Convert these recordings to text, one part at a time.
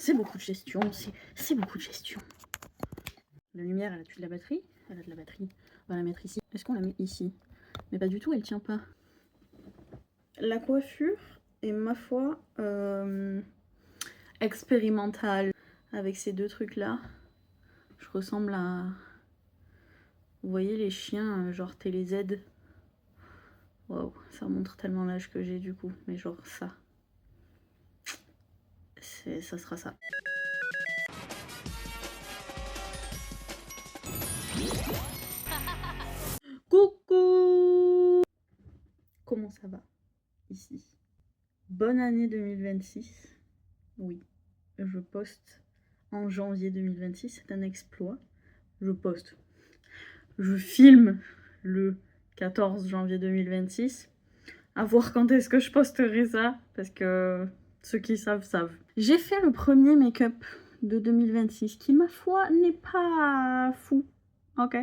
C'est beaucoup de gestion, c'est beaucoup de gestion. La lumière, elle a-tu de la batterie? Elle a de la batterie. On va la mettre ici. Est-ce qu'on la met ici? Mais pas du tout, elle tient pas. La coiffure est, ma foi, expérimentale. Avec ces deux trucs-là, je ressemble à... Vous voyez les chiens, genre TéléZ? Waouh, ça montre tellement l'âge que j'ai du coup. Mais genre ça. Ça sera ça. Coucou! Comment ça va ici? Bonne année 2026. Oui, je poste en janvier 2026, c'est un exploit. Je poste. Je filme le 14 janvier 2026. À voir quand est-ce que je posterai ça, parce que ceux qui savent, savent. J'ai fait le premier make-up de 2026, qui, ma foi, n'est pas fou. Ok.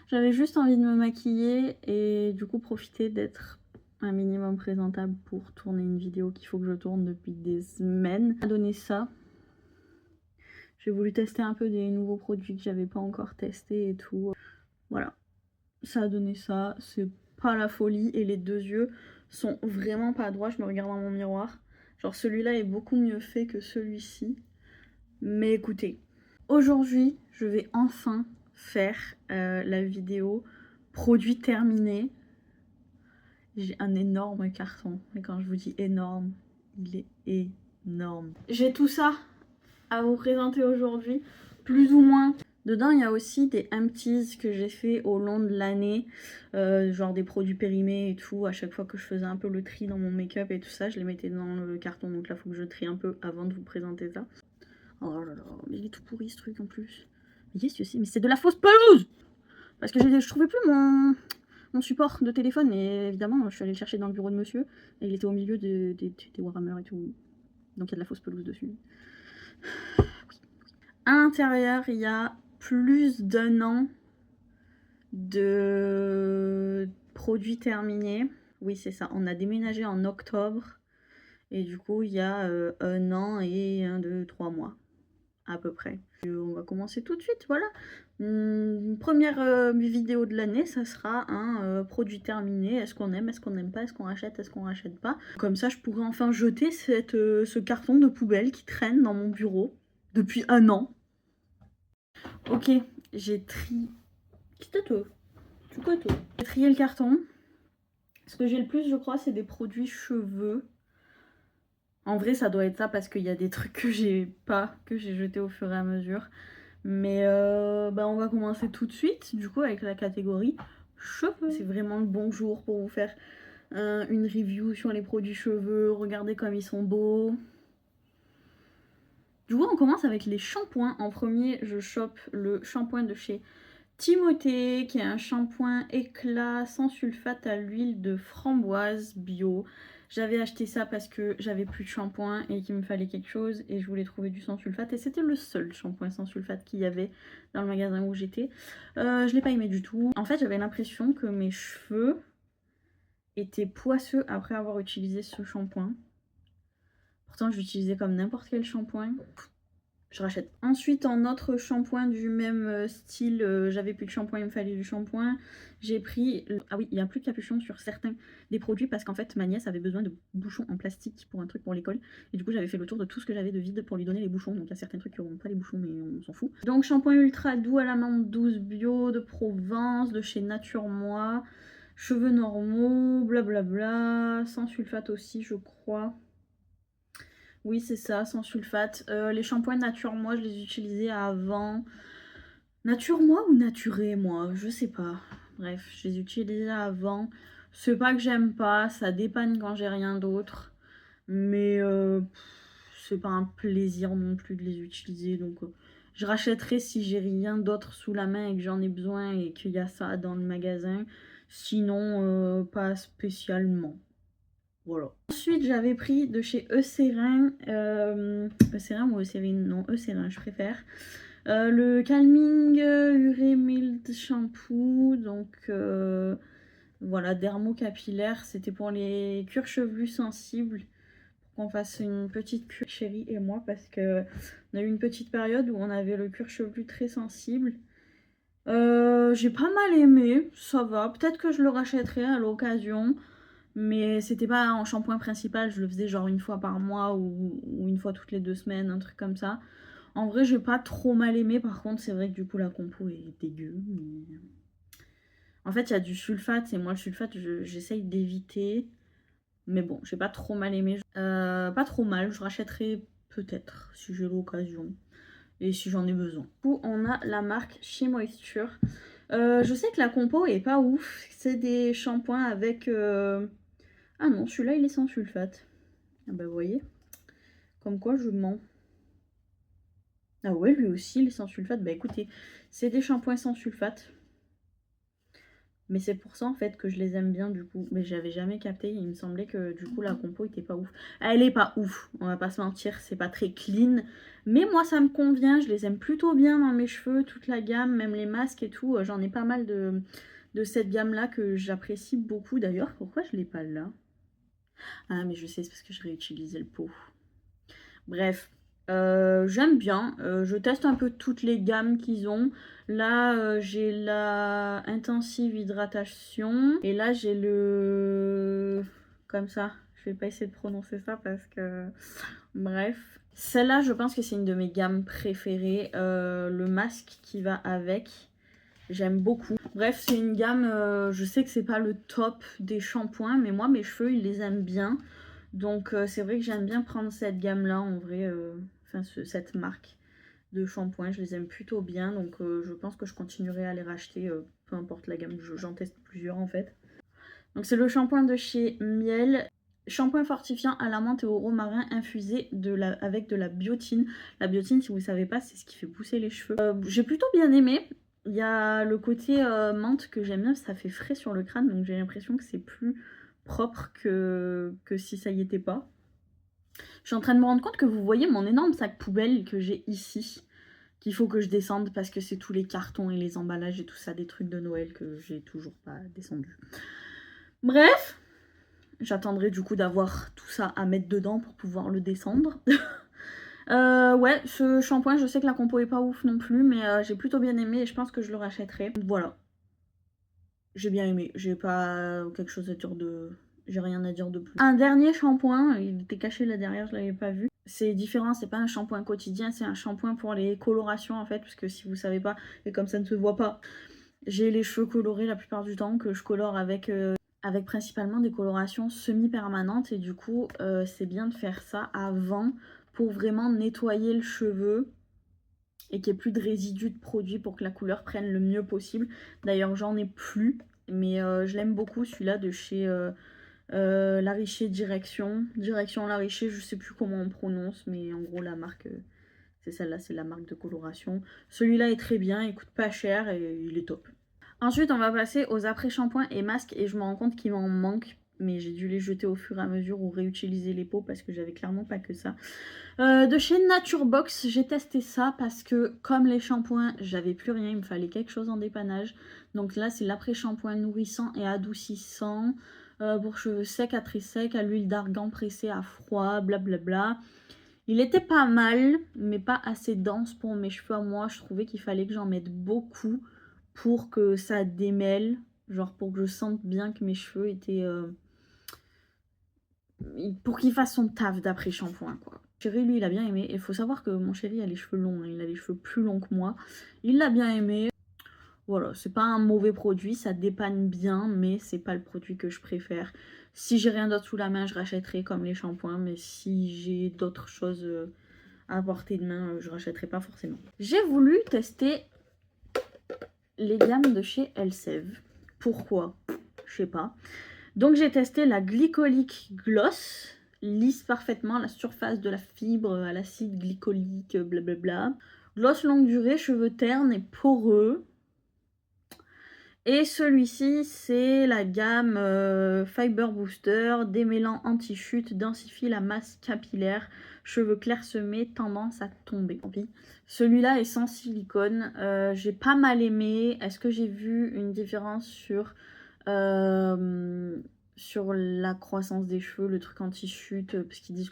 J'avais juste envie de me maquiller et du coup profiter d'être un minimum présentable pour tourner une vidéo qu'il faut que je tourne depuis des semaines. À donner ça. J'ai voulu tester un peu des nouveaux produits que j'avais pas encore testés et tout. Voilà. Ça a donné ça. C'est pas la folie et les deux yeux sont vraiment pas droits. Je me regarde dans mon miroir. Genre celui-là est beaucoup mieux fait que celui-ci. Mais écoutez, aujourd'hui, je vais enfin faire la vidéo produit terminé. J'ai un énorme carton. Et quand je vous dis énorme, il est énorme. J'ai tout ça à vous présenter aujourd'hui, plus ou moins. Dedans, il y a aussi des empties que j'ai fait au long de l'année, genre des produits périmés et tout. À chaque fois que je faisais un peu le tri dans mon make-up et tout ça, je les mettais dans le carton. Donc là, il faut que je trie un peu avant de vous présenter ça. Oh là là, mais il est tout pourri ce truc en plus. Mais yes, mais c'est de la fausse pelouse! Parce que je trouvais plus mon support de téléphone, et évidemment, je suis allée le chercher dans le bureau de monsieur, et il était au milieu des Warhammer et tout. Donc il y a de la fausse pelouse dessus. À l'intérieur, il y a plus d'1 an de produits terminés. Oui, c'est ça. On a déménagé en octobre. Et du coup, il y a 1 an et 1, 2, 3 mois. À peu près. On va commencer tout de suite, voilà. Première vidéo de l'année, ça sera un produit terminé. Est-ce qu'on aime, est-ce qu'on n'aime pas, est-ce qu'on rachète pas. Comme ça, je pourrais enfin jeter ce carton de poubelle qui traîne dans mon bureau depuis 1 an. Ok, j'ai trié... J'ai trié le carton. Ce que j'ai le plus, je crois, c'est des produits cheveux. En vrai, ça doit être ça parce qu'il y a des trucs que j'ai jetés au fur et à mesure. Mais on va commencer tout de suite, du coup, avec la catégorie cheveux. C'est vraiment le bon jour pour vous faire une review sur les produits cheveux. Regardez comme ils sont beaux. Du coup, on commence avec les shampoings. En premier, je chope le shampoing de chez Timothée, qui est un shampoing éclat sans sulfate à l'huile de framboise bio. J'avais acheté ça parce que j'avais plus de shampoing et qu'il me fallait quelque chose et je voulais trouver du sans sulfate, et c'était le seul shampoing sans sulfate qu'il y avait dans le magasin où j'étais. Je l'ai pas aimé du tout. En fait, j'avais l'impression que mes cheveux étaient poisseux après avoir utilisé ce shampoing. Pourtant, je l'utilisais comme n'importe quel shampoing. Je rachète. Ensuite, en autre shampoing du même style, j'avais plus de shampoing, il me fallait du shampoing. J'ai pris... Ah oui, il n'y a plus de capuchon sur certains des produits parce qu'en fait, ma nièce avait besoin de bouchons en plastique pour un truc pour l'école. Et du coup, j'avais fait le tour de tout ce que j'avais de vide pour lui donner les bouchons. Donc il y a certains trucs qui n'auront pas les bouchons, mais on s'en fout. Donc shampoing ultra doux à l'amande douce bio de Provence, de chez Nature Moi. Cheveux normaux, blablabla. Sans sulfate aussi, je crois. Oui, c'est ça, sans sulfate. Les shampoings Nature Moi, je les utilisais avant. Nature Moi ou Naturé Moi, je sais pas. Bref, je les utilisais avant. C'est pas que j'aime pas, ça dépanne quand j'ai rien d'autre. Mais c'est pas un plaisir non plus de les utiliser. Donc je rachèterai si j'ai rien d'autre sous la main et que j'en ai besoin et qu'il y a ça dans le magasin. Sinon, pas spécialement. Voilà. Ensuite, j'avais pris de chez Eucérin, Eucérin ou Eucérine, non, Eucérin, je préfère. Le Calming Urée Mild Shampoo, donc voilà, dermocapillaire, c'était pour les cuirs chevelus sensibles, pour qu'on fasse une petite cure, Chérie et moi, parce que on a eu une petite période où on avait le cuir chevelu très sensible. J'ai pas mal aimé, ça va. Peut-être que je le rachèterai à l'occasion, mais c'était pas en shampoing principal, je le faisais genre une fois par mois ou une fois toutes les 2 semaines, un truc comme ça. En vrai, j'ai pas trop mal aimé, par contre, c'est vrai que du coup, la compo est dégueu. Mais... En fait, il y a du sulfate, et moi, le sulfate, j'essaye d'éviter. Mais bon, j'ai pas trop mal aimé. Pas trop mal, je rachèterai peut-être si j'ai l'occasion et si j'en ai besoin. Du coup, on a la marque She Moisture. Je sais que la compo est pas ouf. C'est des shampoings avec... Ah non, celui-là, il est sans sulfate. Ah bah, vous voyez. Comme quoi, je mens. Ah ouais, lui aussi, il est sans sulfate. Bah écoutez, c'est des shampoings sans sulfate. Mais c'est pour ça en fait que je les aime bien du coup. Mais j'avais jamais capté. Il me semblait que du coup la compo était pas ouf. Elle est pas ouf, on va pas se mentir. C'est pas très clean. Mais moi ça me convient. Je les aime plutôt bien dans mes cheveux. Toute la gamme, même les masques et tout. J'en ai pas mal de cette gamme là que j'apprécie beaucoup. D'ailleurs, pourquoi je l'ai pas là? Ah mais je sais, c'est parce que je réutilisais le pot. Bref. J'aime bien, je teste un peu toutes les gammes qu'ils ont. Là, j'ai la intensive hydratation. Et là, j'ai le... Comme ça, je vais pas essayer de prononcer ça parce que... Bref. Celle-là, je pense que c'est une de mes gammes préférées. Le masque qui va avec, j'aime beaucoup. Bref, c'est une gamme, je sais que c'est pas le top des shampoings, mais moi, mes cheveux, ils les aiment bien. Donc c'est vrai que j'aime bien prendre cette gamme là en vrai, enfin cette marque de shampoing, je les aime plutôt bien, donc je pense que je continuerai à les racheter, peu importe la gamme, j'en teste plusieurs en fait. Donc c'est le shampoing de chez Miel, shampoing fortifiant à la menthe et au romarin infusé avec de la biotine. La biotine, si vous ne savez pas, c'est ce qui fait pousser les cheveux. J'ai plutôt bien aimé. Il y a le côté menthe que j'aime bien, ça fait frais sur le crâne, donc j'ai l'impression que c'est plus propre que si ça y était pas. Je suis en train de me rendre compte que vous voyez mon énorme sac poubelle que j'ai ici, qu'il faut que je descende parce que c'est tous les cartons et les emballages et tout ça, des trucs de Noël que j'ai toujours pas descendu. Bref, j'attendrai du coup d'avoir tout ça à mettre dedans pour pouvoir le descendre. Ouais, ce shampoing, je sais que la compo est pas ouf non plus, mais j'ai plutôt bien aimé et je pense que je le rachèterai. Voilà. J'ai bien aimé, j'ai pas quelque chose à dire de... J'ai rien à dire de plus. Un dernier shampoing, il était caché là derrière, je l'avais pas vu. C'est différent, c'est pas un shampoing quotidien, c'est un shampoing pour les colorations en fait, parce que si vous savez pas, et comme ça ne se voit pas, j'ai les cheveux colorés la plupart du temps, que je colore avec principalement des colorations semi-permanentes, et du coup c'est bien de faire ça avant pour vraiment nettoyer le cheveu et qu'il n'y ait plus de résidus de produits pour que la couleur prenne le mieux possible. D'ailleurs, j'en ai plus, mais je l'aime beaucoup celui-là de chez La Richer Direction. Direction La Richer, je sais plus comment on prononce, mais en gros, la marque, c'est celle-là, c'est la marque de coloration. Celui-là est très bien, il coûte pas cher et il est top. Ensuite, on va passer aux après-shampoings et masques et je me rends compte qu'il m'en manque, mais j'ai dû les jeter au fur et à mesure ou réutiliser les pots parce que j'avais clairement pas que ça. De chez Naturebox, j'ai testé ça parce que comme les shampoings, j'avais plus rien, il me fallait quelque chose en dépannage. Donc là, c'est l'après-shampoing nourrissant et adoucissant pour cheveux secs à très secs, à l'huile d'argan pressée à froid, blablabla. Il était pas mal, mais pas assez dense pour mes cheveux à moi. Je trouvais qu'il fallait que j'en mette beaucoup pour que ça démêle, genre pour que je sente bien que mes cheveux étaient... pour qu'il fasse son taf d'après-shampoing, quoi. Chéri, lui, il a bien aimé. Il faut savoir que mon chéri a les cheveux longs, hein. Il a les cheveux plus longs que moi. Il l'a bien aimé. Voilà, c'est pas un mauvais produit, ça dépanne bien, mais c'est pas le produit que je préfère. Si j'ai rien d'autre sous la main, je rachèterai comme les shampoings, mais si j'ai d'autres choses à portée de main, je rachèterai pas forcément. J'ai voulu tester les gammes de chez Elseve. Pourquoi? Je sais pas. Donc j'ai testé la Glycolique Gloss, lisse parfaitement la surface de la fibre à l'acide glycolique, blablabla. Gloss longue durée, cheveux ternes et poreux. Et celui-ci, c'est la gamme Fiber Booster, démêlant anti-chute, densifie la masse capillaire, cheveux clairsemés, tendance à tomber. Tant pis. Celui-là est sans silicone. J'ai pas mal aimé. Est-ce que j'ai vu une différence sur la croissance des cheveux, le truc anti-chute, parce qu'ils disent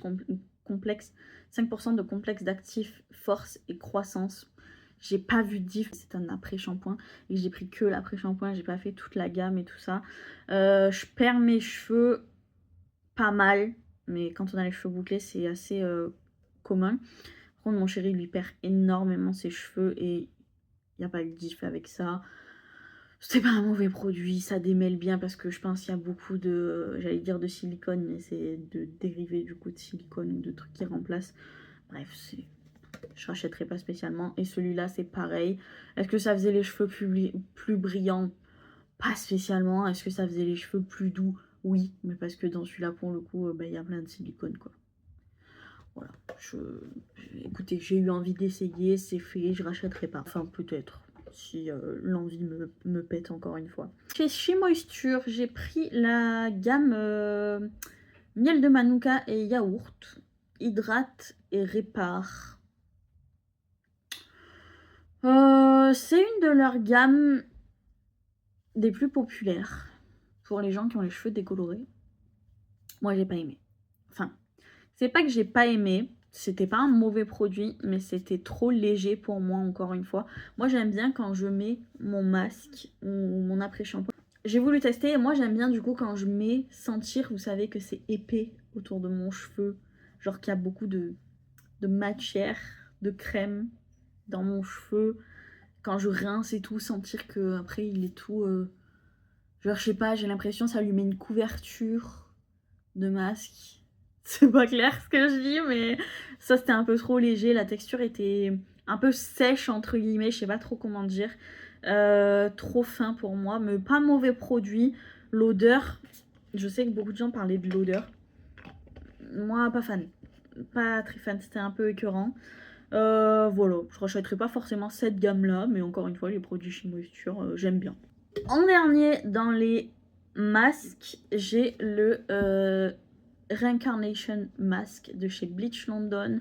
complexe, 5% de complexe d'actif, force et croissance. J'ai pas vu de diff, c'est un après-shampoing et j'ai pris que l'après-shampoing, j'ai pas fait toute la gamme et tout ça. Je perds mes cheveux pas mal, mais quand on a les cheveux bouclés, c'est assez commun. Par contre, mon chéri lui perd énormément ses cheveux et il n'y a pas de diff avec ça. C'était pas un mauvais produit, ça démêle bien parce que je pense qu'il y a beaucoup de, j'allais dire de silicone, mais c'est de dérivés du coup de silicone ou de trucs qui remplacent. Bref, je rachèterai pas spécialement. Et celui-là, c'est pareil. Est-ce que ça faisait les cheveux plus brillants? Pas spécialement. Est-ce que ça faisait les cheveux plus doux? Oui, mais parce que dans celui-là, pour le coup, il y a plein de silicone, quoi. Voilà. Écoutez, j'ai eu envie d'essayer, c'est fait, je rachèterai pas. Enfin, peut-être, si l'envie me pète encore une fois. Chez Moisture, j'ai pris la gamme miel de Manuka et yaourt. Hydrate et répare. C'est une de leurs gammes des plus populaires pour les gens qui ont les cheveux décolorés. Moi, j'ai pas aimé. Enfin, c'est pas que j'ai pas aimé, c'était pas un mauvais produit, mais c'était trop léger pour moi, encore une fois. Moi, j'aime bien quand je mets mon masque ou mon après-shampoing. J'ai voulu tester, et moi, j'aime bien du coup quand je mets, sentir, vous savez, que c'est épais autour de mon cheveu. Genre qu'il y a beaucoup de matière, de crème dans mon cheveu. Quand je rince et tout, sentir que après il est tout... genre, je sais pas, j'ai l'impression que ça lui met une couverture de masque. C'est pas clair ce que je dis, mais ça c'était un peu trop léger. La texture était un peu sèche, entre guillemets, je sais pas trop comment dire. Trop fin pour moi, mais pas mauvais produit. L'odeur, je sais que beaucoup de gens parlaient de l'odeur. Moi, pas fan. Pas très fan, c'était un peu écœurant. Voilà, je rachèterai pas forcément cette gamme-là, mais encore une fois, les produits chez Moisture, j'aime bien. En dernier, dans les masques, j'ai le Reincarnation Mask de chez Bleach London.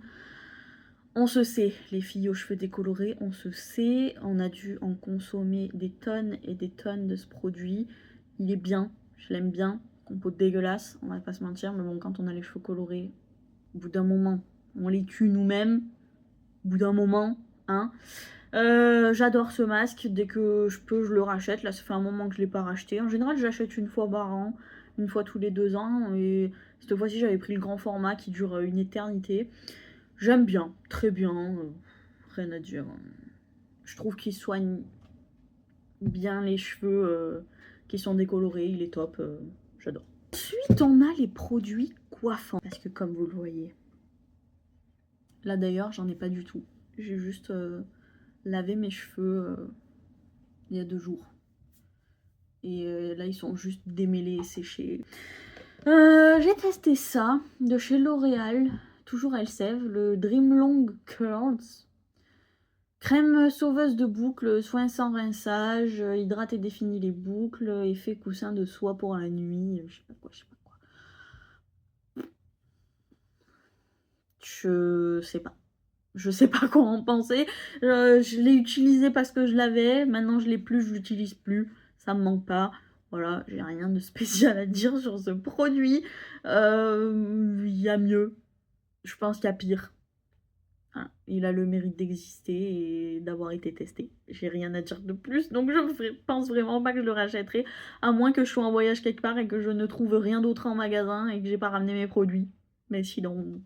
On se sait, les filles aux cheveux décolorés, on se sait, on a dû en consommer des tonnes et des tonnes de ce produit. Il est bien, je l'aime bien, compo dégueulasse, on va pas se mentir, mais bon, quand on a les cheveux colorés, au bout d'un moment, on les tue nous-mêmes, au bout d'un moment, hein. J'adore ce masque, dès que je peux je le rachète, là ça fait un moment que je l'ai pas racheté. En général j'achète une fois par an, une fois tous les 2 ans, et cette fois-ci j'avais pris le grand format qui dure une éternité. J'aime bien, très bien, rien à dire. Je trouve qu'il soigne bien les cheveux qui sont décolorés, il est top, j'adore. Ensuite on a les produits coiffants, parce que comme vous le voyez, là d'ailleurs j'en ai pas du tout, j'ai juste lavé mes cheveux il y a 2 jours. Et là, ils sont juste démêlés et séchés. J'ai testé ça de chez L'Oréal, toujours Elseve, le Dream Long Curls. Crème sauveuse de boucles, soin sans rinçage, hydrate et définit les boucles, effet coussin de soie pour la nuit, je sais pas quoi. Je sais pas. Je sais pas quoi en penser. Je l'ai utilisé parce que je l'avais. Maintenant, je l'ai plus, je l'utilise plus. Ça me manque pas. Voilà, j'ai rien de spécial à dire sur ce produit. Il y a mieux. Je pense qu'il y a pire. Voilà. Il a le mérite d'exister et d'avoir été testé. J'ai rien à dire de plus, donc je pense vraiment pas que je le rachèterai. À moins que je sois en voyage quelque part et que je ne trouve rien d'autre en magasin et que j'ai pas ramené mes produits. Mais sinon...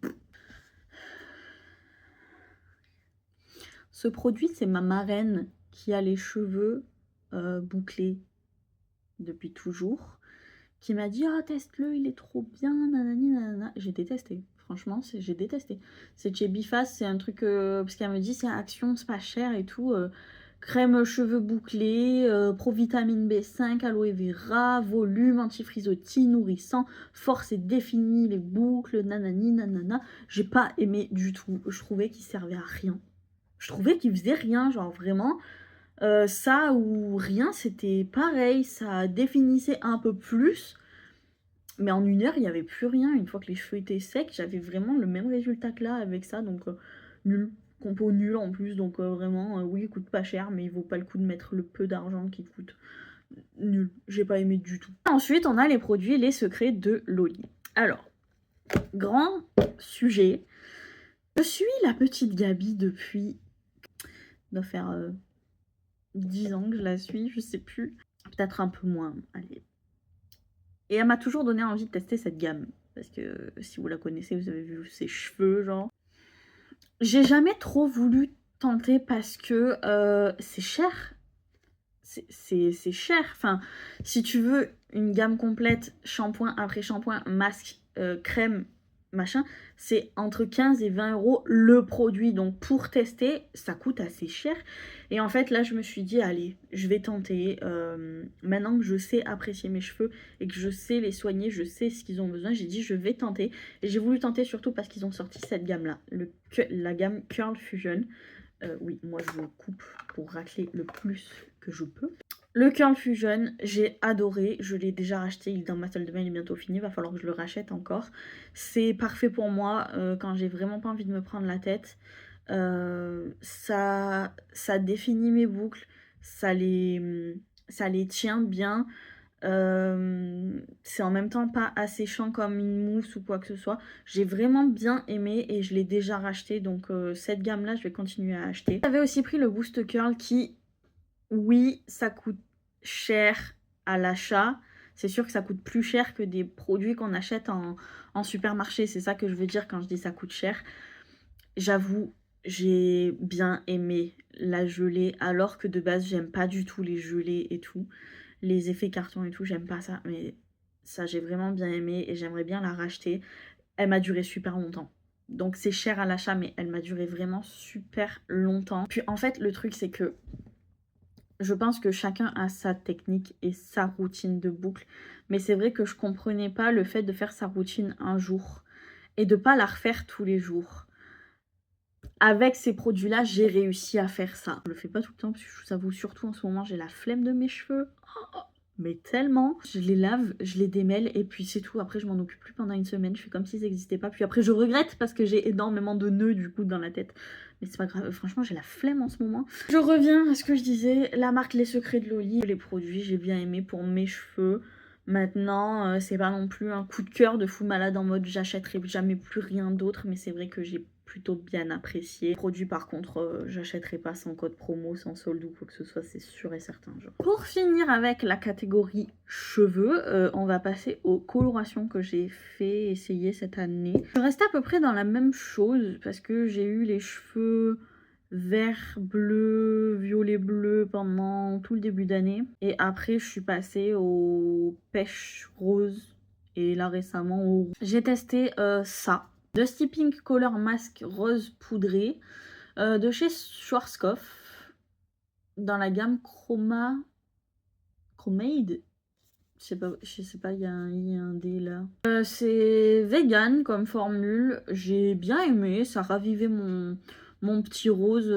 Ce produit, c'est ma marraine qui a les cheveux bouclés depuis toujours, qui m'a dit « Ah, teste-le, il est trop bien, nanani, nanana ». J'ai détesté, franchement, j'ai détesté. C'est chez Bifas, c'est un truc, parce qu'elle me dit « C'est Action, c'est pas cher et tout crème cheveux bouclés, provitamine B5, aloe vera, volume, anti-frisottis, nourrissant, force et définit les boucles, nanani, nanana ». J'ai pas aimé du tout, je trouvais qu'il servait à rien. Je trouvais qu'il faisait rien, genre vraiment, ça ou rien, c'était pareil, ça définissait un peu plus, mais en 1 heure, il n'y avait plus rien. Une fois que les cheveux étaient secs, j'avais vraiment le même résultat que là avec ça, donc nul, compo nul en plus, donc vraiment, oui, il coûte pas cher, mais il vaut pas le coup de mettre le peu d'argent qu'il coûte. nul, j'ai pas aimé du tout. Ensuite, on a les produits Les Secrets de Loli. Alors, grand sujet. Je suis la petite Gabi depuis... doit faire 10 ans que je la suis, je sais plus. Peut-être un peu moins, allez. Et elle m'a toujours donné envie de tester cette gamme. Parce que si vous la connaissez, vous avez vu ses cheveux, genre. J'ai jamais trop voulu tenter parce que c'est cher. C'est cher. Enfin, si tu veux une gamme complète, shampoing après shampoing, masque, crème, machin, c'est entre 15 et 20 euros le produit. Donc pour tester, ça coûte assez cher. Et en fait, là, je me suis dit, allez, je vais tenter. Maintenant que je sais apprécier mes cheveux et que je sais les soigner, je sais ce qu'ils ont besoin, j'ai dit, je vais tenter. Et j'ai voulu tenter surtout parce qu'ils ont sorti cette gamme-là, la gamme Curl Fusion. Oui, moi je coupe pour racler le plus que je peux. Le Curl Fusion, j'ai adoré, je l'ai déjà racheté, il est dans ma salle de bain, il est bientôt fini, il va falloir que je le rachète encore. C'est parfait pour moi quand j'ai vraiment pas envie de me prendre la tête. Ça définit mes boucles, ça les tient bien. C'est en même temps pas asséchant comme une mousse ou quoi que ce soit. J'ai vraiment bien aimé et je l'ai déjà racheté, donc cette gamme là je vais continuer à acheter. J'avais aussi pris le Boost Curl qui, oui, ça coûte cher à l'achat. C'est sûr que ça coûte plus cher que des produits qu'on achète en supermarché, c'est ça que je veux dire quand je dis ça coûte cher. J'avoue, j'ai bien aimé la gelée alors que de base j'aime pas du tout les gelées et tout. Les effets carton et tout, j'aime pas ça, mais ça j'ai vraiment bien aimé et j'aimerais bien la racheter. Elle m'a duré super longtemps. Donc c'est cher à l'achat, mais elle m'a duré vraiment super longtemps. Puis en fait, le truc c'est que je pense que chacun a sa technique et sa routine de boucle. Mais c'est vrai que je comprenais pas le fait de faire sa routine un jour et de pas la refaire tous les jours. Avec ces produits-là, j'ai réussi à faire ça. Je le fais pas tout le temps parce que je vous avoue, surtout en ce moment, j'ai la flemme de mes cheveux. Mais tellement. Je les lave, je les démêle et puis c'est tout. Après, je m'en occupe plus pendant une semaine. Je fais comme s'ils n'existaient pas. Puis après, je regrette parce que j'ai énormément de nœuds du coup dans la tête. Mais c'est pas grave. Franchement, j'ai la flemme en ce moment. Je reviens à ce que je disais. La marque Les Secrets de Loli. Les produits, j'ai bien aimé pour mes cheveux. Maintenant, c'est pas non plus un coup de cœur de fou malade en mode j'achèterai jamais plus rien d'autre. Mais c'est vrai que j'ai plutôt bien apprécié. Produit par contre, j'achèterai pas sans code promo, sans solde ou quoi que ce soit, c'est sûr et certain. Genre. Pour finir avec la catégorie cheveux, on va passer aux colorations que j'ai fait essayer cette année. Je reste à peu près dans la même chose parce que j'ai eu les cheveux vert, bleu, violet, bleu pendant tout le début d'année. Et après, je suis passée au pêche rose et là récemment au rouge. J'ai testé ça. Dusty Pink Color Mask Rose Poudré de chez Schwarzkopf dans la gamme Chromade. Je sais pas, il y a un I et un D là. C'est vegan comme formule, j'ai bien aimé, ça ravivait mon petit rose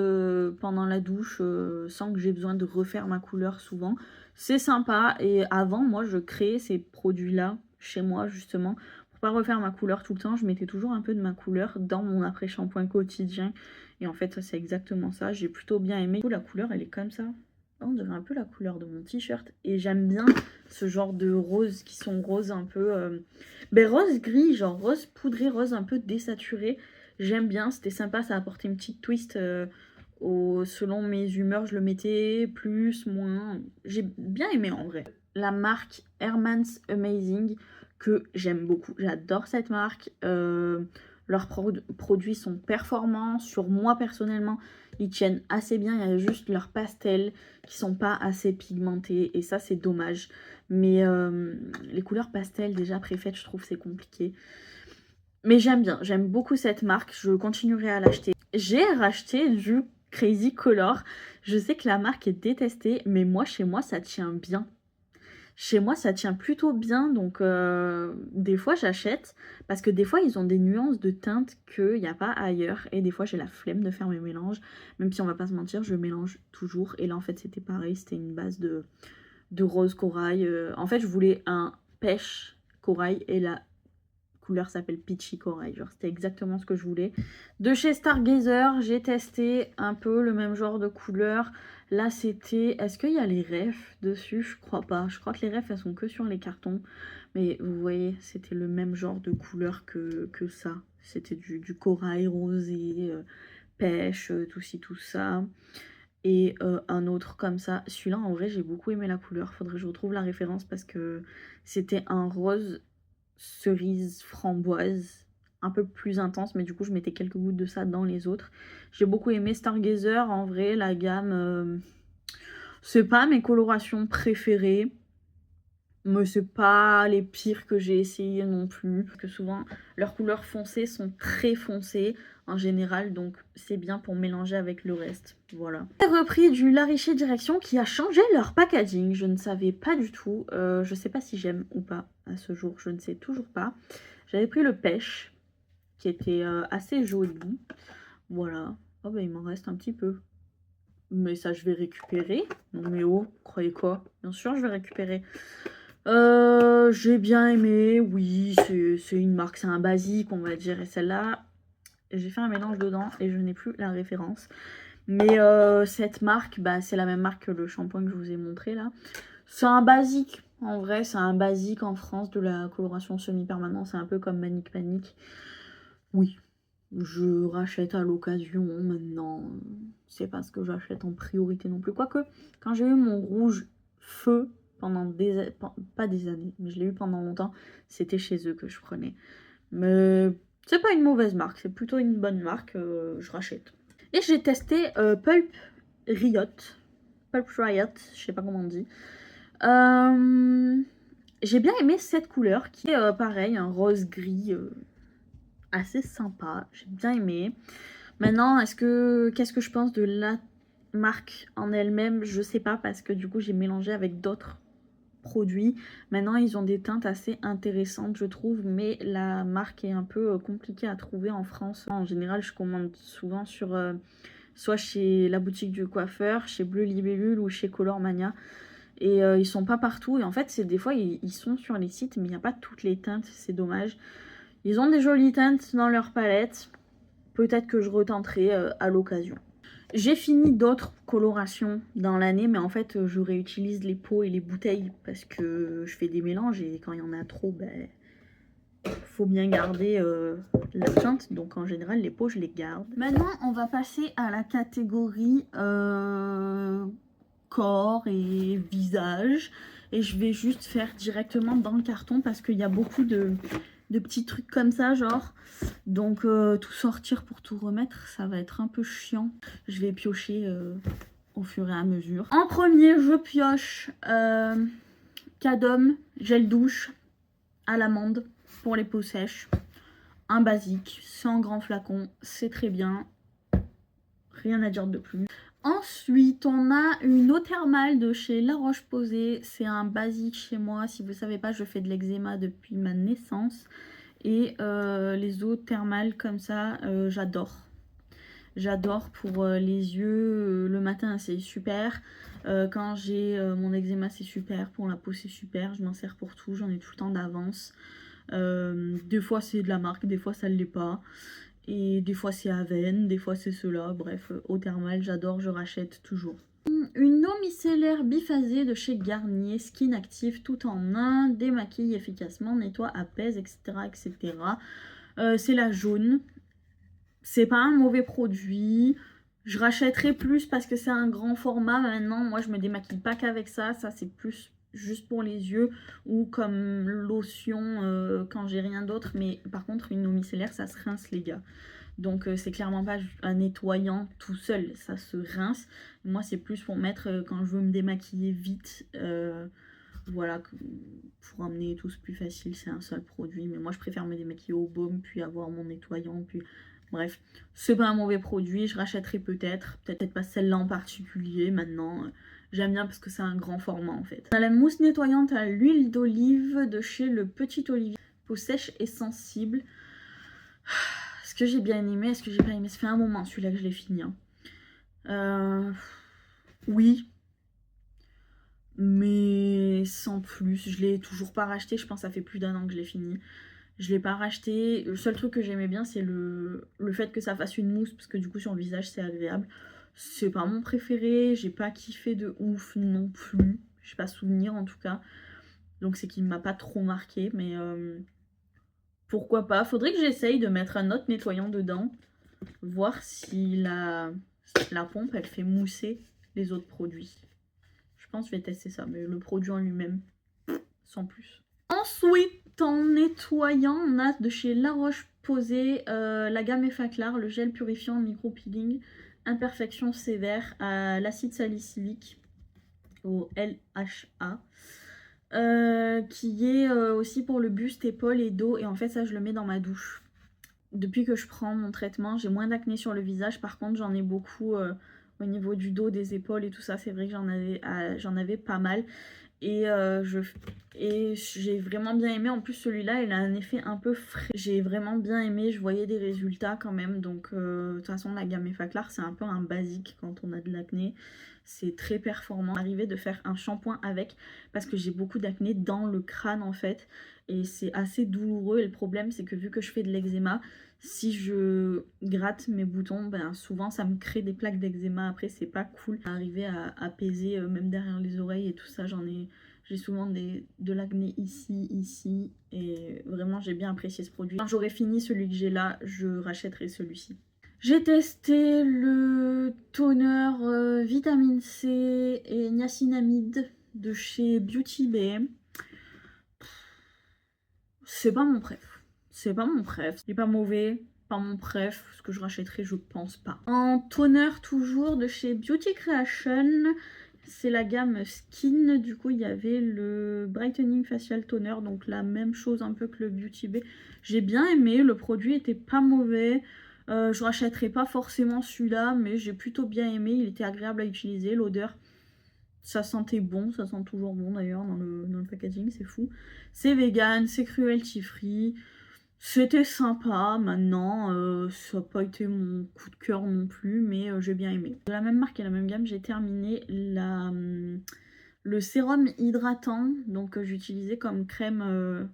pendant la douche sans que j'ai besoin de refaire ma couleur souvent. C'est sympa et avant moi je créais ces produits là chez moi justement pour pas refaire ma couleur tout le temps. Je mettais toujours un peu de ma couleur dans mon après-shampoing quotidien et en fait ça c'est exactement ça. J'ai plutôt bien aimé. La couleur elle est comme ça. On dirait un peu la couleur de mon t-shirt et j'aime bien ce genre de roses qui sont roses un peu rose gris, genre rose poudré, rose un peu désaturé. J'aime bien, c'était sympa, ça a apporté une petite twist selon mes humeurs, je le mettais plus, moins. J'ai bien aimé en vrai. La marque Hermans Amazing que j'aime beaucoup, j'adore cette marque. Leurs produits sont performants. Sur moi personnellement, ils tiennent assez bien. Il y a juste leurs pastels qui sont pas assez pigmentés et ça c'est dommage. Mais les couleurs pastel déjà préfaites, je trouve c'est compliqué. Mais j'aime bien, j'aime beaucoup cette marque. Je continuerai à l'acheter. J'ai racheté du Crazy Color. Je sais que la marque est détestée, mais moi chez moi ça tient bien. Chez moi, ça tient plutôt bien, donc des fois j'achète, parce que des fois ils ont des nuances de teintes qu'il n'y a pas ailleurs, et des fois j'ai la flemme de faire mes mélanges, même si on va pas se mentir, je mélange toujours, et là en fait c'était pareil, c'était une base de rose corail. En fait je voulais un pêche corail, et la couleur s'appelle Peachy Corail, genre c'était exactement ce que je voulais. De chez Stargazer, j'ai testé un peu le même genre de couleur. Là, c'était... Est-ce qu'il y a les refs dessus? Je crois pas. Je crois que les refs, elles sont que sur les cartons. Mais vous voyez, c'était le même genre de couleur que ça. C'était du corail rosé, pêche, tout ci, tout ça. Et un autre comme ça. Celui-là, en vrai, j'ai beaucoup aimé la couleur. Faudrait que je retrouve la référence parce que c'était un rose cerise framboise. Un peu plus intense, mais du coup, je mettais quelques gouttes de ça dans les autres. J'ai beaucoup aimé Stargazer. En vrai, la gamme... c'est pas mes colorations préférées. Mais c'est pas les pires que j'ai essayé non plus. Parce que souvent, leurs couleurs foncées sont très foncées en général. Donc c'est bien pour mélanger avec le reste. Voilà. J'ai repris du La Richer Direction qui a changé leur packaging. Je ne savais pas du tout. Je sais pas si j'aime ou pas à ce jour. Je ne sais toujours pas. J'avais pris le pêche qui était assez joli. Voilà. Oh bah il m'en reste un petit peu. Mais ça je vais récupérer. Non mais oh, croyez quoi? Bien sûr je vais récupérer. J'ai bien aimé, oui, c'est une marque, c'est un basique, on va dire. Et celle-là, j'ai fait un mélange dedans et je n'ai plus la référence. Mais cette marque, bah, c'est la même marque que le shampoing que je vous ai montré là. C'est un basique, en vrai, c'est un basique en France de la coloration semi-permanente. C'est un peu comme Manic Panic. Oui, je rachète à l'occasion maintenant. C'est pas ce que j'achète en priorité non plus. Quoique, quand j'ai eu mon rouge feu pendant pas des années, mais je l'ai eu pendant longtemps, c'était chez eux que je prenais. Mais c'est pas une mauvaise marque, c'est plutôt une bonne marque, je rachète. Et j'ai testé Pulp Riot, je sais pas comment on dit. J'ai bien aimé cette couleur qui est pareil, un rose gris assez sympa, j'ai bien aimé. Maintenant, qu'est-ce que je pense de la marque en elle-même? Je sais pas parce que du coup j'ai mélangé avec d'autres produits. Maintenant ils ont des teintes assez intéressantes je trouve, mais la marque est un peu compliquée à trouver en France. En général je commande souvent sur soit chez la boutique du coiffeur, chez Bleu Libellule ou chez Color Mania. Et ils sont pas partout. Et en fait c'est des fois ils sont sur les sites mais il n'y a pas toutes les teintes, c'est dommage. Ils ont des jolies teintes dans leur palette. Peut-être que je retenterai à l'occasion. J'ai fini d'autres colorations dans l'année, mais en fait, je réutilise les pots et les bouteilles parce que je fais des mélanges et quand il y en a trop, ben, faut bien garder la teinte. Donc en général, les pots, je les garde. Maintenant, on va passer à la catégorie corps et visage. Et je vais juste faire directement dans le carton parce qu'il y a beaucoup de petits trucs comme ça, genre. Donc tout sortir pour tout remettre, ça va être un peu chiant. Je vais piocher au fur et à mesure. En premier, je pioche Cadom gel douche à l'amande pour les peaux sèches. Un basique, c'est en grand flacon, c'est très bien. Rien à dire de plus. Ensuite, on a une eau thermale de chez La Roche-Posay. C'est un basique chez moi. Si vous ne savez pas, je fais de l'eczéma depuis ma naissance. Et les eaux thermales comme ça, j'adore. J'adore pour les yeux. Le matin, c'est super. Quand j'ai mon eczéma, c'est super. Pour la peau, c'est super. Je m'en sers pour tout. J'en ai tout le temps d'avance. Des fois, c'est de la marque. Des fois, ça ne l'est pas. Et des fois c'est Aven, des fois c'est cela. Bref, eau thermale, j'adore, je rachète toujours. Une eau micellaire biphasée de chez Garnier, Skin Active tout en un, démaquille efficacement, nettoie, apaise, etc. etc. C'est la jaune. C'est pas un mauvais produit. Je rachèterai plus parce que c'est un grand format maintenant. Moi je me démaquille pas qu'avec ça. Ça c'est plus juste pour les yeux ou comme lotion quand j'ai rien d'autre. Mais par contre une eau micellaire ça se rince les gars. Donc c'est clairement pas un nettoyant tout seul, ça se rince. Moi c'est plus pour mettre quand je veux me démaquiller vite. Voilà, pour amener tout, c'est plus facile, c'est un seul produit. Mais moi je préfère me démaquiller au baume puis avoir mon nettoyant. Puis bref, c'est pas un mauvais produit, je rachèterai peut-être pas celle-là en particulier maintenant. J'aime bien parce que c'est un grand format en fait. On a la mousse nettoyante à l'huile d'olive de chez Le Petit Olivier. Peau sèche et sensible. Est-ce que j'ai bien aimé? Est-ce que j'ai pas aimé? Ça fait un moment celui-là que je l'ai fini. Hein. Oui. Mais sans plus. Je l'ai toujours pas racheté. Je pense que ça fait plus d'un an que je l'ai fini. Je l'ai pas racheté. Le seul truc que j'aimais bien, c'est le fait que ça fasse une mousse. Parce que du coup, sur le visage, c'est agréable. C'est pas mon préféré, j'ai pas kiffé de ouf non plus. J'ai pas souvenir en tout cas. Donc c'est qu'il m'a pas trop marqué, mais pourquoi pas. Faudrait que j'essaye de mettre un autre nettoyant dedans. Voir si la pompe elle fait mousser les autres produits. Je pense que je vais tester ça, mais le produit en lui-même, sans plus. Ensuite, en nettoyant, on a de chez La Roche-Posay la gamme Effaclar, le gel purifiant micro-peeling, imperfection sévère à l'acide salicylique, au LHA. Qui est aussi pour le buste, épaules et dos. Et en fait, ça, je le mets dans ma douche. Depuis que je prends mon traitement, j'ai moins d'acné sur le visage. Par contre, j'en ai beaucoup au niveau du dos, des épaules et tout ça. C'est vrai que j'en avais pas mal. Et j'ai vraiment bien aimé. En plus, celui-là, il a un effet un peu frais. J'ai vraiment bien aimé. Je voyais des résultats quand même. Donc, de toute façon, la gamme Effaclar, c'est un peu un basique quand on a de l'acné. C'est très performant. Arrivé de faire un shampoing avec parce que j'ai beaucoup d'acné dans le crâne en fait. Et c'est assez douloureux. Et le problème, c'est que vu que je fais de l'eczéma, si je gratte mes boutons, ben souvent ça me crée des plaques d'eczéma. Après, c'est pas cool. Arriver à apaiser même derrière les oreilles et tout ça, j'ai souvent de l'acné ici. Et vraiment, j'ai bien apprécié ce produit. Quand j'aurai fini celui que j'ai là, je rachèterai celui-ci. J'ai testé le toner vitamine C et niacinamide de chez Beauty Bay. C'est pas mon préf. C'est pas mon préf. Il est pas mauvais, pas mon préf. Ce que je rachèterai, je pense pas. En toner toujours de chez Beauty Creation. C'est la gamme Skin. Du coup, il y avait le Brightening Facial Toner. Donc la même chose un peu que le Beauty Bay. J'ai bien aimé. Le produit était pas mauvais. Je rachèterai pas forcément celui-là, mais j'ai plutôt bien aimé. Il était agréable à utiliser. L'odeur, ça sentait bon. Ça sent toujours bon d'ailleurs dans le packaging. C'est fou. C'est vegan, c'est cruelty free. C'était sympa. Maintenant, ça n'a pas été mon coup de cœur non plus, mais j'ai bien aimé. De la même marque et la même gamme, j'ai terminé le sérum hydratant. Donc j'utilisais comme crème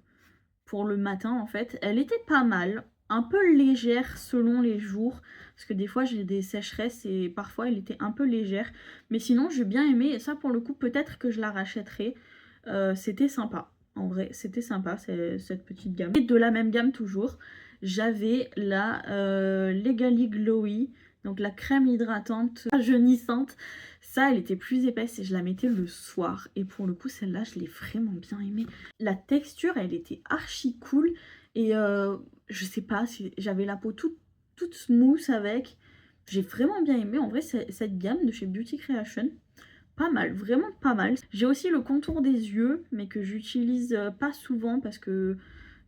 pour le matin en fait. Elle était pas mal, un peu légère selon les jours, parce que des fois j'ai des sécheresses et parfois elle était un peu légère. Mais sinon j'ai bien aimé, et ça pour le coup peut-être que je la rachèterai. C'était sympa, en vrai c'était sympa cette petite gamme. Et de la même gamme toujours, j'avais la Legally Glowy, donc la crème hydratante rajeunissante. Ça, elle était plus épaisse et je la mettais le soir. Et pour le coup, celle-là, je l'ai vraiment bien aimée. La texture, elle était archi cool. Et je sais pas, j'avais la peau toute smooth avec. J'ai vraiment bien aimé. En vrai, cette gamme de chez Beauty Creation, pas mal, vraiment pas mal. J'ai aussi le contour des yeux, mais que j'utilise pas souvent parce que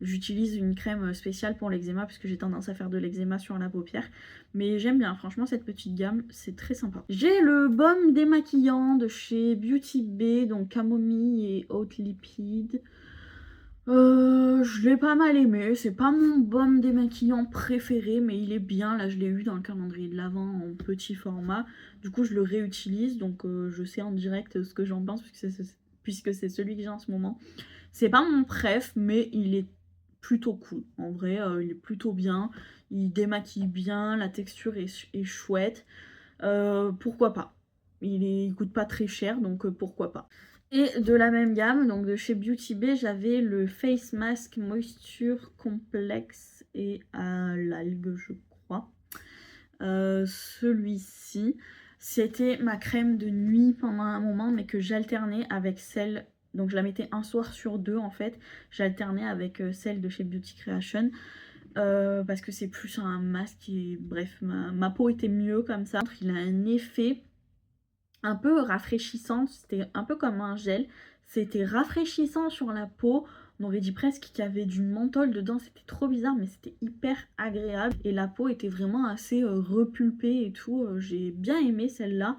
j'utilise une crème spéciale pour l'eczéma parce que j'ai tendance à faire de l'eczéma sur la paupière. Mais j'aime bien, franchement, cette petite gamme, c'est très sympa. J'ai le baume démaquillant de chez Beauty Bay, donc camomille et haute lipide. Je l'ai pas mal aimé, c'est pas mon baume démaquillant préféré, mais il est bien. Là, je l'ai eu dans le calendrier de l'Avent en petit format. Du coup, je le réutilise, donc je sais en direct ce que j'en pense puisque c'est celui que j'ai en ce moment. C'est pas mon préf, mais il est plutôt cool. En vrai, il est plutôt bien. Il démaquille bien, la texture est chouette. Pourquoi pas? Il coûte pas très cher, donc pourquoi pas. Et de la même gamme, donc de chez Beauty Bay, j'avais le Face Mask Moisture Complexe et à l'algue, je crois. Celui-ci, c'était ma crème de nuit pendant un moment, mais que j'alternais avec celle... Donc je la mettais un soir sur deux en fait. J'alternais avec celle de chez Beauty Creation. Parce que c'est plus un masque et bref, ma peau était mieux comme ça. Il a un effet un peu rafraîchissant, c'était un peu comme un gel. C'était rafraîchissant sur la peau. On aurait dit presque qu'il y avait du menthol dedans, c'était trop bizarre mais c'était hyper agréable. Et la peau était vraiment assez repulpée et tout. J'ai bien aimé celle-là.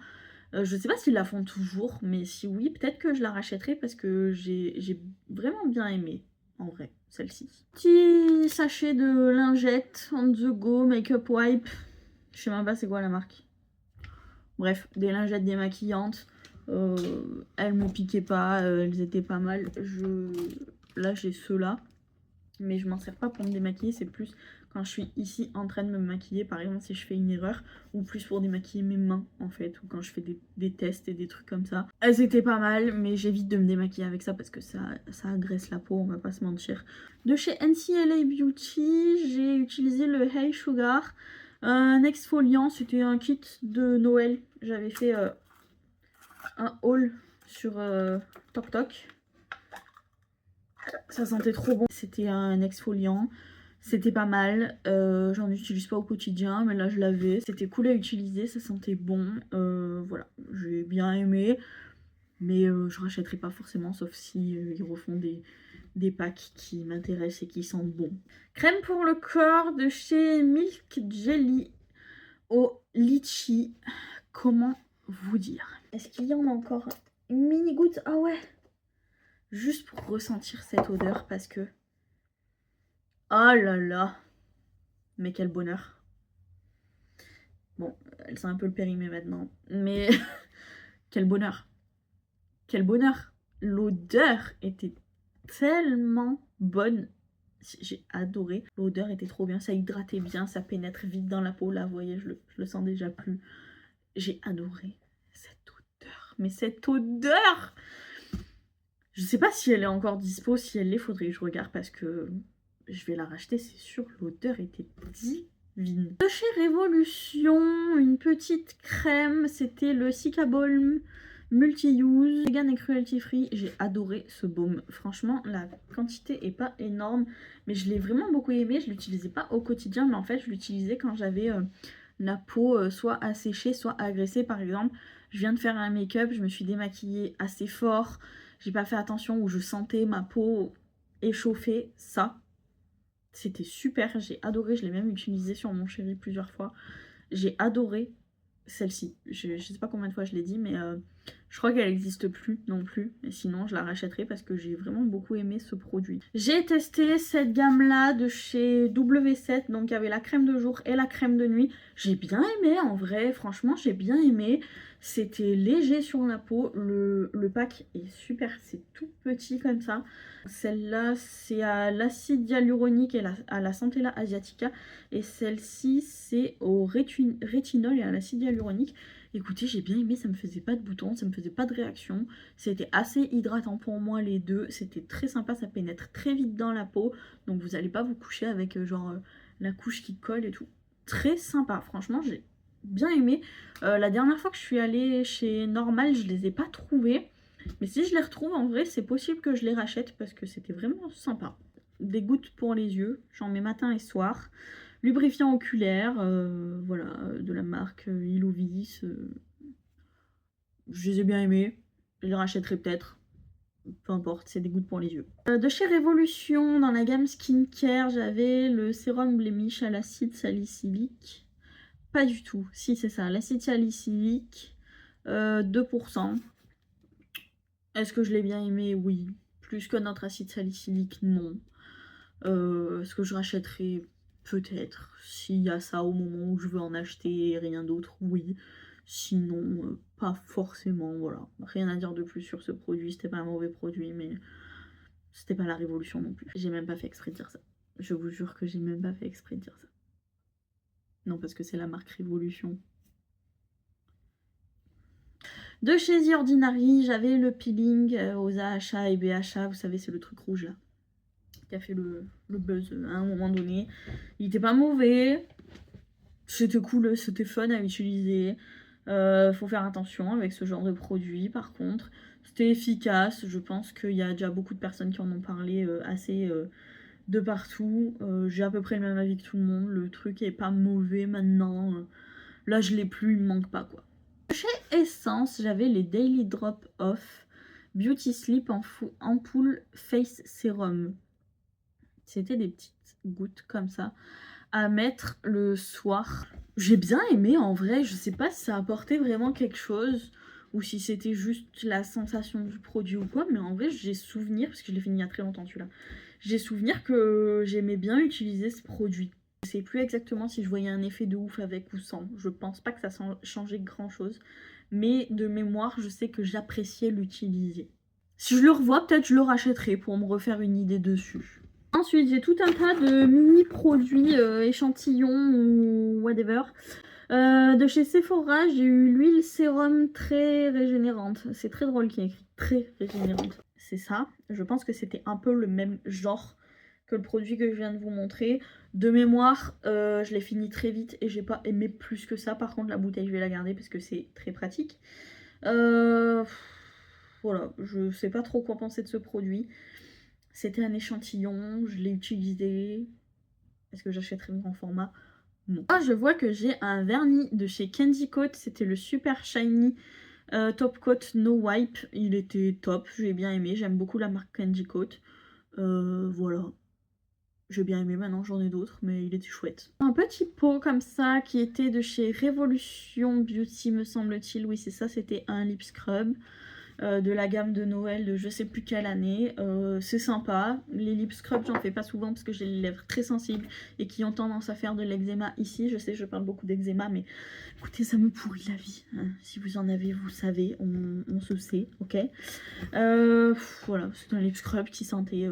Je sais pas s'ils la font toujours, mais si oui, peut-être que je la rachèterai parce que j'ai vraiment bien aimé, en vrai, celle-ci. Petit sachet de lingettes on the go, make-up wipe. Je sais même pas c'est quoi la marque. Bref, des lingettes démaquillantes. Elles me piquaient pas, elles étaient pas mal. Là, j'ai ceux-là. Mais je m'en sers pas pour me démaquiller, c'est plus quand je suis ici en train de me maquiller, par exemple si je fais une erreur, ou plus pour démaquiller mes mains en fait, ou quand je fais des tests et des trucs comme ça. Elles étaient pas mal, mais j'évite de me démaquiller avec ça parce que ça agresse la peau, on va pas se mentir. De chez NCLA Beauty, j'ai utilisé le Hey Sugar, un exfoliant, c'était un kit de Noël. J'avais fait un haul sur TokTok. Ça sentait trop bon. C'était un exfoliant. C'était pas mal. J'en utilise pas au quotidien, mais là je l'avais. C'était cool à utiliser, ça sentait bon. Voilà, j'ai bien aimé. Mais je rachèterai pas forcément, sauf si ils refont des packs qui m'intéressent et qui sentent bon. Crème pour le corps de chez Milk Jelly au litchi. Comment vous dire? Est-ce qu'il y en a encore une mini goutte? Ah ouais! Juste pour ressentir cette odeur parce que... Oh là là! Mais quel bonheur! Bon, elle sent un peu le périmé maintenant. Mais quel bonheur! Quel bonheur! L'odeur était tellement bonne. J'ai adoré. L'odeur était trop bien. Ça hydratait bien. Ça pénètre vite dans la peau. Là, vous voyez, je le sens déjà plus. J'ai adoré cette odeur. Mais cette odeur! Je sais pas si elle est encore dispo. Si elle l'est, faudrait que je regarde parce que je vais la racheter, c'est sûr. L'odeur était divine. De chez Révolution, une petite crème. C'était le Cicabalm multi-use, vegan et cruelty free. J'ai adoré ce baume. Franchement, la quantité est pas énorme, mais je l'ai vraiment beaucoup aimé. Je l'utilisais pas au quotidien, mais en fait, je l'utilisais quand j'avais la peau soit asséchée, soit agressée. Par exemple, je viens de faire un make-up, je me suis démaquillée assez fort. J'ai pas fait attention où je sentais ma peau échauffée. Ça, c'était super. J'ai adoré. Je l'ai même utilisé sur mon chéri plusieurs fois. J'ai adoré celle-ci. Je sais pas combien de fois je l'ai dit, mais je crois qu'elle n'existe plus non plus. Et sinon, je la rachèterai parce que j'ai vraiment beaucoup aimé ce produit. J'ai testé cette gamme-là de chez W7. Donc, il y avait la crème de jour et la crème de nuit. J'ai bien aimé, en vrai. Franchement, j'ai bien aimé. C'était léger sur la peau. Le pack est super. C'est tout petit comme ça. Celle-là, c'est à l'acide hyaluronique et à la Centella asiatica. Et celle-ci, c'est au rétinol et à l'acide hyaluronique. Écoutez, j'ai bien aimé, ça me faisait pas de boutons, ça me faisait pas de réaction. C'était assez hydratant pour moi les deux. C'était très sympa, ça pénètre très vite dans la peau. Donc vous allez pas vous coucher avec la couche qui colle et tout. Très sympa, franchement, j'ai bien aimé. La dernière fois que je suis allée chez Normal, je les ai pas trouvés. Mais si je les retrouve, en vrai, c'est possible que je les rachète parce que c'était vraiment sympa. Des gouttes pour les yeux, j'en mets matin et soir. Lubrifiant oculaire, voilà, de la marque Ilovis. Je les ai bien aimés. Je les rachèterai peut-être. Peu importe, c'est des gouttes pour les yeux. De chez Révolution, dans la gamme skincare, j'avais le sérum Blemish à l'acide salicylique. Pas du tout. Si, c'est ça, l'acide salicylique, 2%. Est-ce que je l'ai bien aimé? Oui. Plus que notre acide salicylique? Non. Est-ce que je rachèterai? Peut-être. S'il y a ça au moment où je veux en acheter et rien d'autre, oui. Sinon, pas forcément, voilà. Rien à dire de plus sur ce produit. C'était pas un mauvais produit, mais c'était pas la révolution non plus. J'ai même pas fait exprès de dire ça. Je vous jure que j'ai même pas fait exprès de dire ça. Non, parce que c'est la marque Révolution. De chez The Ordinary, j'avais le peeling aux AHA et BHA. Vous savez, c'est le truc rouge là. Qui a fait le buzz à un moment donné. Il était pas mauvais. C'était cool, c'était fun à utiliser. Faut faire attention avec ce genre de produit par contre. C'était efficace. Je pense qu'il y a déjà beaucoup de personnes qui en ont parlé assez de partout. J'ai à peu près le même avis que tout le monde. Le truc est pas mauvais maintenant. Là, je l'ai plus, il me manque pas quoi. Chez Essence, j'avais les Daily Drop Off Beauty Sleep en ampoule Face Serum. C'était des petites gouttes comme ça à mettre le soir. J'ai bien aimé en vrai, je sais pas si ça apportait vraiment quelque chose ou si c'était juste la sensation du produit ou quoi, mais en vrai j'ai souvenir, parce que je l'ai fini il y a très longtemps celui-là, j'ai souvenir que j'aimais bien utiliser ce produit. Je sais plus exactement si je voyais un effet de ouf avec ou sans, je pense pas que ça changeait grand chose, mais de mémoire je sais que j'appréciais l'utiliser. Si je le revois, peut-être je le rachèterai pour me refaire une idée dessus. Ensuite, j'ai tout un tas de mini produits échantillons ou whatever. De chez Sephora, j'ai eu l'huile sérum très régénérante. C'est très drôle qu'il y ait écrit très régénérante. C'est ça. Je pense que c'était un peu le même genre que le produit que je viens de vous montrer. De mémoire, je l'ai fini très vite et j'ai pas aimé plus que ça. Par contre, la bouteille, je vais la garder parce que c'est très pratique. Voilà, je sais pas trop quoi penser de ce produit. C'était un échantillon, je l'ai utilisé. Est-ce que j'achèterai le grand format? Non. Ah, je vois que j'ai un vernis de chez Candy Coat. C'était le Super Shiny Top Coat No Wipe. Il était top, j'ai bien aimé. J'aime beaucoup la marque Candy Coat. Voilà. J'ai bien aimé, maintenant j'en ai d'autres, mais il était chouette. Un petit pot comme ça qui était de chez Revolution Beauty, me semble-t-il. Oui, c'est ça, c'était un lip scrub. De la gamme de Noël de je sais plus quelle année. C'est sympa. Les lip scrubs, j'en fais pas souvent parce que j'ai les lèvres très sensibles et qui ont tendance à faire de l'eczéma ici. Je sais, je parle beaucoup d'eczéma, mais écoutez, ça me pourrit la vie. Hein. Si vous en avez, vous savez, on se sait, ok. Voilà, c'est un lip scrub qui sentait...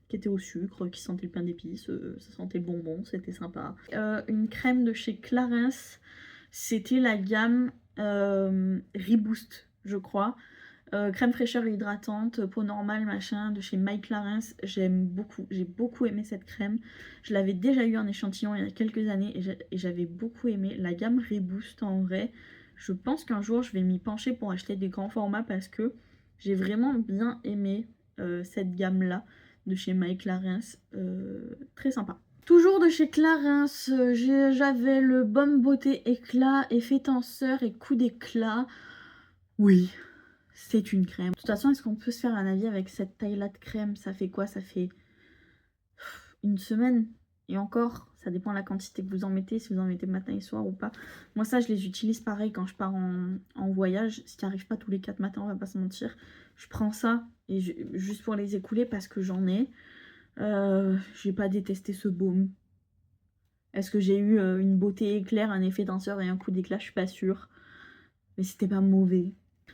qui était au sucre, qui sentait le pain d'épices, ça sentait le bonbon, c'était sympa. Une crème de chez Clarins, c'était la gamme Reboost, je crois. Crème fraîcheur hydratante, peau normale, machin, de chez My Clarins. J'aime beaucoup, j'ai beaucoup aimé cette crème. Je l'avais déjà eu en échantillon il y a quelques années et j'avais beaucoup aimé. La gamme Reboost, en vrai, je pense qu'un jour je vais m'y pencher pour acheter des grands formats parce que j'ai vraiment bien aimé cette gamme-là de chez My Clarins. Très sympa. Toujours de chez Clarins, j'avais le Baume Beauté Éclat, effet tenseur et coup d'éclat. Oui. C'est une crème. De toute façon, est-ce qu'on peut se faire un avis avec cette taille-là de crème? Ça fait quoi? Ça fait une semaine. Et encore, ça dépend de la quantité que vous en mettez, si vous en mettez matin et soir ou pas. Moi, ça, je les utilise pareil quand je pars en voyage. Ce qui n'arrive pas tous les 4 matins, on va pas se mentir. Je prends ça et juste pour les écouler parce que j'en ai. J'ai pas détesté ce baume. Est-ce que j'ai eu une beauté éclair, un effet danseur et un coup d'éclat? Je suis pas sûre. Mais c'était pas mauvais.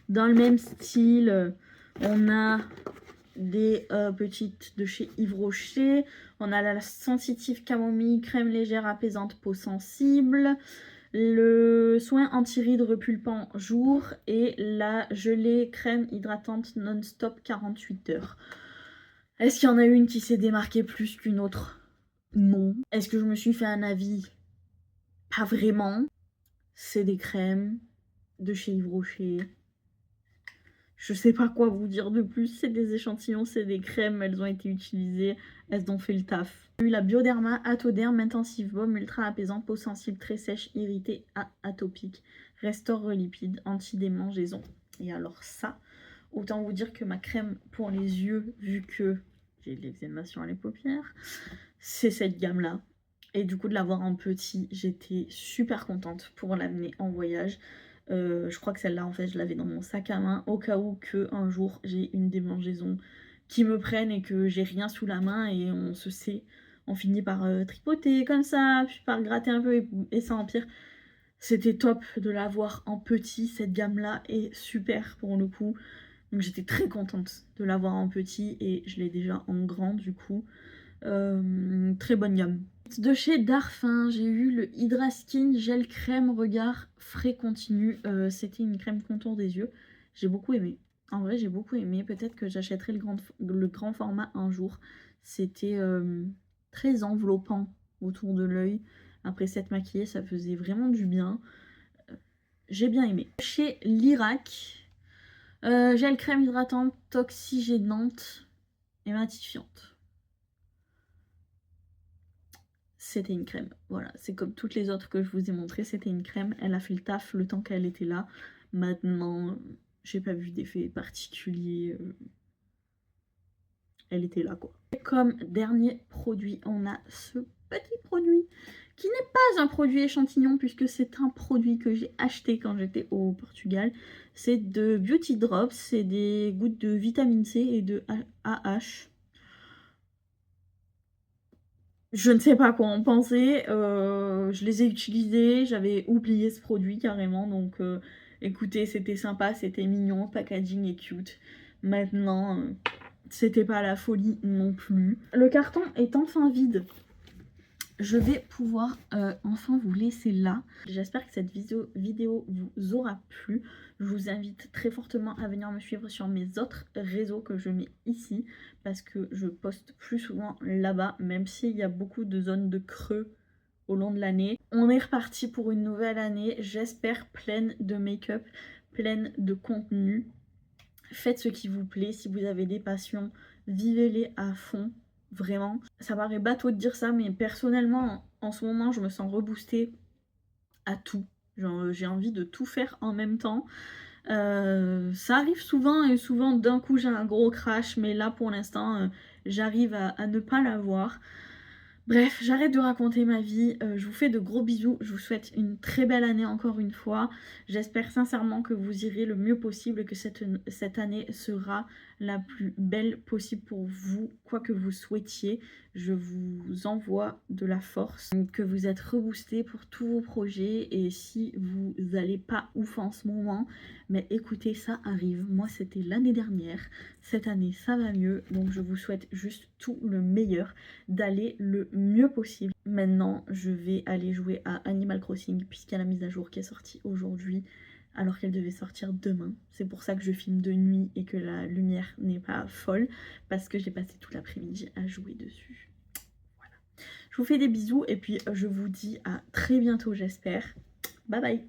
Dans le même style, on a des petites de chez Yves Rocher. On a la Sensitive Camomille, crème légère apaisante peau sensible. Le soin anti-rides repulpant jour. Et la gelée crème hydratante non-stop 48 heures. Est-ce qu'il y en a une qui s'est démarquée plus qu'une autre? Non. Est-ce que je me suis fait un avis? Pas vraiment. C'est des crèmes de chez Yves Rocher. Je sais pas quoi vous dire de plus, c'est des échantillons, c'est des crèmes, elles ont été utilisées, elles ont fait le taf. J'ai eu la Bioderma Atoderm Intensive Baume ultra apaisant, peau sensible très sèche, irritée, atopique, restaure lipide, anti-démangeaison. Et alors ça, autant vous dire que ma crème pour les yeux, vu que j'ai de l'eczéma sur les paupières, c'est cette gamme-là. Et du coup de l'avoir en petit, j'étais super contente pour l'amener en voyage. Je crois que celle-là, en fait, je l'avais dans mon sac à main au cas où que un jour j'ai une démangeaison qui me prenne et que j'ai rien sous la main et on se sait, on finit par tripoter comme ça, puis par gratter un peu et ça empire. C'était top de l'avoir en petit, cette gamme-là est super pour le coup. Donc j'étais très contente de l'avoir en petit et je l'ai déjà en grand du coup. Très bonne gamme. De chez Darphin, j'ai eu le Hydra Skin Gel Crème Regard Frais Continu. C'était une crème contour des yeux. J'ai beaucoup aimé. En vrai, j'ai beaucoup aimé. Peut-être que j'achèterai le grand format un jour. C'était très enveloppant autour de l'œil. Après s'être maquillée, ça faisait vraiment du bien. J'ai bien aimé. Chez Lirac, gel crème hydratante, oxygénante et matifiante. C'était une crème. Voilà, c'est comme toutes les autres que je vous ai montrées, c'était une crème. Elle a fait le taf le temps qu'elle était là. Maintenant, j'ai pas vu d'effet particulier. Elle était là, quoi. Comme dernier produit, on a ce petit produit qui n'est pas un produit échantillon puisque c'est un produit que j'ai acheté quand j'étais au Portugal. C'est de Beauty Drops, c'est des gouttes de vitamine C et de AH. Je ne sais pas quoi en penser, je les ai utilisés, j'avais oublié ce produit carrément, donc écoutez, c'était sympa, c'était mignon, packaging est cute. Maintenant, c'était pas la folie non plus. Le carton est enfin vide. Je vais pouvoir enfin vous laisser là. J'espère que cette vidéo vous aura plu. Je vous invite très fortement à venir me suivre sur mes autres réseaux que je mets ici, parce que je poste plus souvent là-bas, même s'il y a beaucoup de zones de creux au long de l'année. On est reparti pour une nouvelle année, j'espère pleine de make-up, pleine de contenu. Faites ce qui vous plaît, si vous avez des passions, vivez-les à fond. Vraiment, ça paraît bateau de dire ça, mais personnellement, en ce moment, je me sens reboostée à tout. Genre, j'ai envie de tout faire en même temps. Ça arrive souvent, et souvent d'un coup j'ai un gros crash, mais là pour l'instant, j'arrive à ne pas l'avoir. Bref, j'arrête de raconter ma vie, je vous fais de gros bisous, je vous souhaite une très belle année encore une fois. J'espère sincèrement que vous irez le mieux possible et que cette année sera la plus belle possible pour vous, quoi que vous souhaitiez. Je vous envoie de la force, que vous êtes reboostés pour tous vos projets, et si vous n'allez pas ouf en ce moment, mais écoutez, ça arrive. Moi c'était l'année dernière, cette année ça va mieux, donc je vous souhaite juste tout le meilleur, d'aller le mieux possible. Maintenant je vais aller jouer à Animal Crossing, puisqu'il y a la mise à jour qui est sortie aujourd'hui alors qu'elle devait sortir demain. C'est pour ça que je filme de nuit et que la lumière n'est pas folle, parce que j'ai passé tout l'après-midi à jouer dessus. Voilà. Je vous fais des bisous et puis je vous dis à très bientôt, j'espère. Bye bye.